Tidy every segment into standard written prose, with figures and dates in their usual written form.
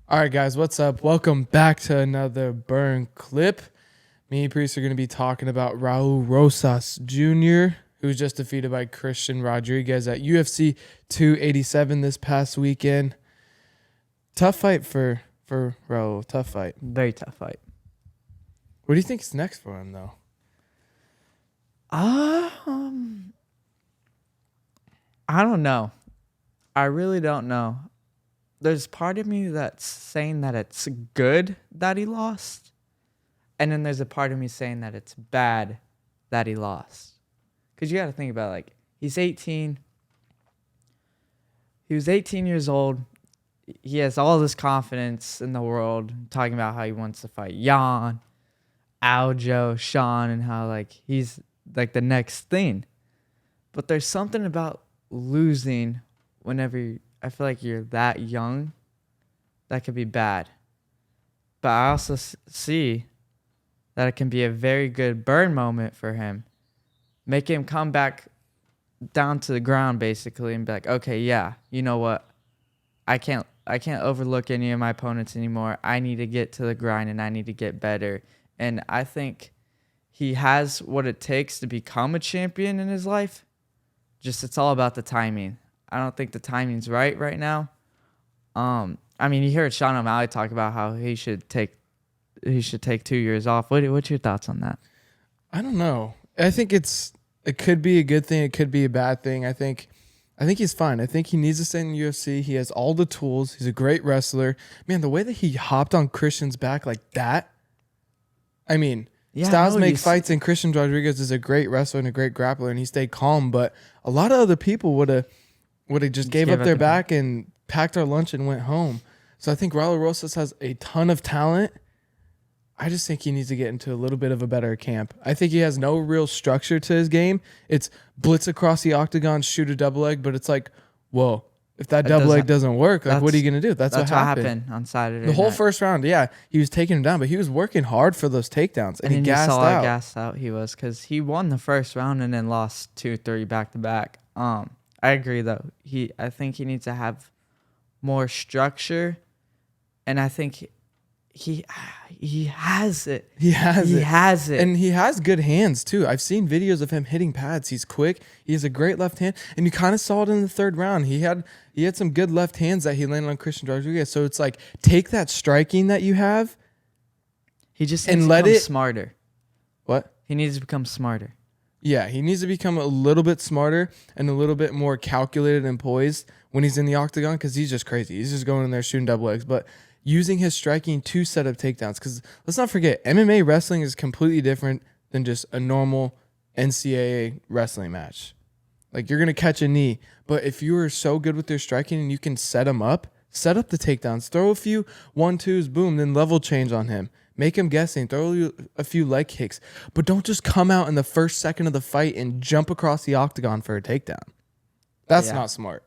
All right, guys, what's up? Welcome back to another burn clip. Me and Priest are going to be talking about Raul Rosas Jr., who was just defeated by Christian Rodruigez at UFC 287 this past weekend. Tough fight for Raul. Tough fight. Very tough fight. What do you think is next for him, though? I don't know. I really don't know. There's part of me that's saying that it's good that he lost. And then there's a part of me saying that it's bad that he lost. Because you got to think about, like, he's 18. He was 18 years old. He has all this confidence in the world, talking about how he wants to fight Jan, Aljo, Sean, and how, like, he's, like, the next thing. But there's something about losing whenever I feel like you're that young that could be bad. But I also see that it can be a very good burn moment for him. Make him come back down to the ground basically and be like, okay, yeah, you know what? I can't overlook any of my opponents anymore. I need to get to the grind and I need to get better. And I think he has what it takes to become a champion in his life. Just it's all about the timing. I don't think the timing's right now. I mean, you heard Sean Omally talk about how he should take 2 years off. What's your thoughts on that? I don't know. I think it could be a good thing. It could be a bad thing. I think he's fine. I think he needs to stay in the UFC. He has all the tools. He's a great wrestler. Man, the way that he hopped on Christian's back like that. I mean, styles make fights, and Christian Rodruigez is a great wrestler and a great grappler, and he stayed calm. But a lot of other people would have just gave up their back and packed our lunch and went home. So I think Raul Rosas has a ton of talent. I just think he needs to get into a little bit of a better camp. I think he has no real structure to his game. It's blitz across the octagon, shoot a double leg, but it's like, whoa, if that double leg doesn't work, like, what are you going to do? That's what happened on Saturday. The whole first round, yeah, he was taking him down, but he was working hard for those takedowns, and he gassed out. How gassed out he was because he won the first round and then lost 2-3 back to back. I agree though. I think he needs to have more structure, and I think he has it. He has it. And he has good hands too. I've seen videos of him hitting pads. He's quick. He has a great left hand. And you kind of saw it in the third round. He had some good left hands that he landed on Christian Rodruigez. So it's like, take that striking that you have. He just needs to become smarter. What? He needs to become smarter. Yeah, he needs to become a little bit smarter and a little bit more calculated and poised when he's in the octagon, because he's just crazy. He's just going in there shooting double legs. But using his striking to set up takedowns, because let's not forget, MMA wrestling is completely different than just a normal NCAA wrestling match. Like, you're going to catch a knee, but if you are so good with your striking and you can set the takedowns, throw a few 1-2s, boom, then level change on him. Make him guessing, throw a few leg kicks, but don't just come out in the first second of the fight and jump across the octagon for a takedown. That's not smart.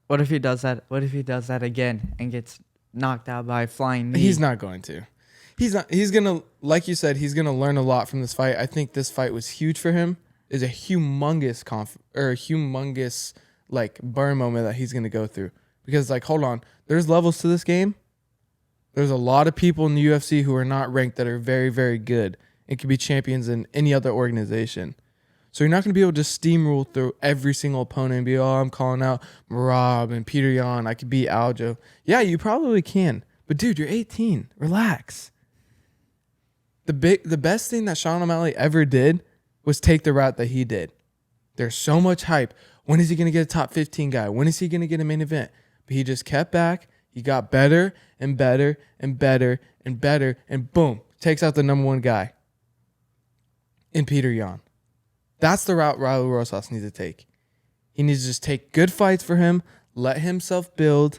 What if he does that? What if he does that again and gets knocked out by a flying knee? He's not going to. He's gonna, like you said, he's gonna learn a lot from this fight. I think this fight was huge for him. Is a humongous like burn moment that he's gonna go through, because, like, hold on, there's levels to this game. There's a lot of people in the UFC who are not ranked that are very, very good and could be champions in any other organization. So you're not going to be able to steamroll through every single opponent and be, I'm calling out Marab and Peter Yan. I could beat Aljo. Yeah, you probably can. But, dude, you're 18. Relax. The best thing that Sean Omally ever did was take the route that he did. There's so much hype. When is he going to get a top 15 guy? When is he going to get a main event? But he just kept back. He got better and better and better and better, and boom, takes out the number one guy in Peter Yan. That's the route Raul Rosas needs to take. He needs to just take good fights for him, let himself build,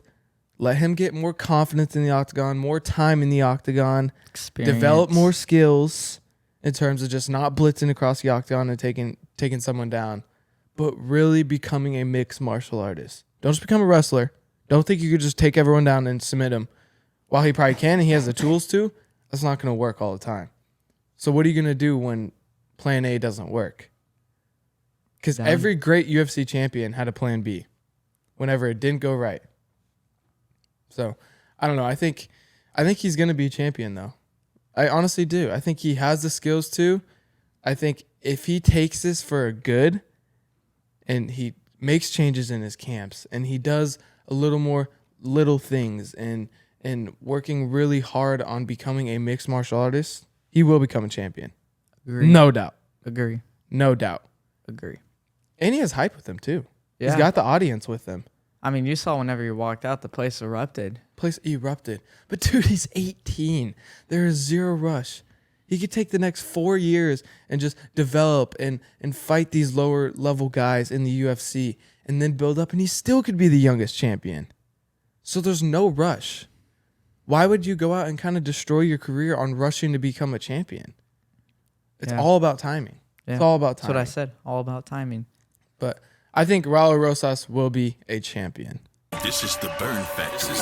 let him get more confidence in the octagon, more time in the octagon, develop more skills in terms of just not blitzing across the octagon and taking someone down, but really becoming a mixed martial artist. Don't just become a wrestler. Don't think you could just take everyone down and submit him. While he probably can and he has the tools to, that's not going to work all the time. So what are you going to do when plan A doesn't work? Because every great UFC champion had a plan B whenever it didn't go right. So I don't know. I think he's gonna be a champion though. I honestly do. I think he has the skills too. I think if he takes this for a good, and he makes changes in his camps, and he does a little more little things, and working really hard on becoming a mixed martial artist, he will become a champion. Agree. No doubt. Agree. No doubt. Agree. And he has hype with him too. Yeah. He's got the audience with him. I mean, you saw whenever you walked out, the place erupted. Place erupted. But dude, he's 18. There is zero rush. He could take the next 4 years and just develop and fight these lower level guys in the UFC and then build up, and he still could be the youngest champion. So there's no rush. Why would you go out and kind of destroy your career on rushing to become a champion? It's all about timing. Yeah. It's all about timing. That's what I said. All about timing. But I think Raul Rosas will be a champion. This is the Burn Factory.